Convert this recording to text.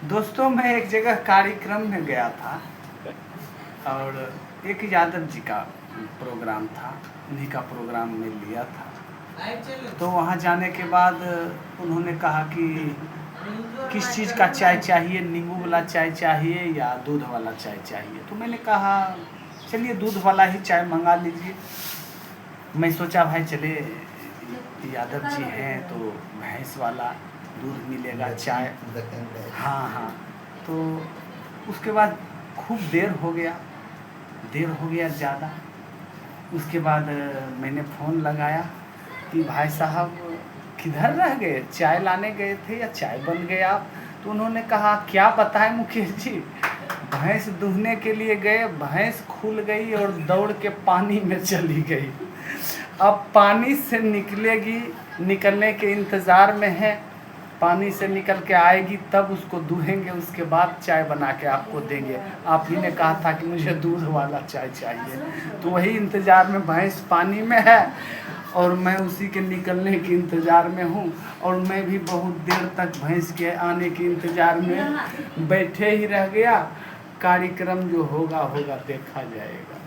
दोस्तों मैं एक जगह कार्यक्रम में गया था और एक यादव जी का प्रोग्राम था, उन्हीं का प्रोग्राम में लिया था। तो वहाँ जाने के बाद उन्होंने कहा कि किस चीज़ का चाय चाहिए, नींबू वाला चाय चाहिए या दूध वाला चाय चाहिए। तो मैंने कहा चलिए दूध वाला ही चाय मंगा लीजिए। मैं सोचा भाई चले यादव जी हैं तो भैंस वाला दूध मिलेगा, चाय। हाँ हाँ। तो उसके बाद खूब देर हो गया ज़्यादा। उसके बाद मैंने फ़ोन लगाया कि भाई साहब किधर रह गए, चाय लाने गए थे या चाय बन गए आप। तो उन्होंने कहा क्या बताएं मुकेश जी, भैंस दूहने के लिए गए, भैंस खुल गई और दौड़ के पानी में चली गई। अब पानी से निकलने के इंतज़ार में है, पानी से निकल के आएगी तब उसको दूहेंगे, उसके बाद चाय बना के आपको देंगे। आप ही ने कहा था कि मुझे दूध वाला चाय चाहिए। तो वही इंतज़ार में भैंस पानी में है और मैं उसी के निकलने के इंतज़ार में हूँ। और मैं भी बहुत देर तक भैंस के आने के इंतज़ार में बैठे ही रह गया। कार्यक्रम जो होगा देखा जाएगा।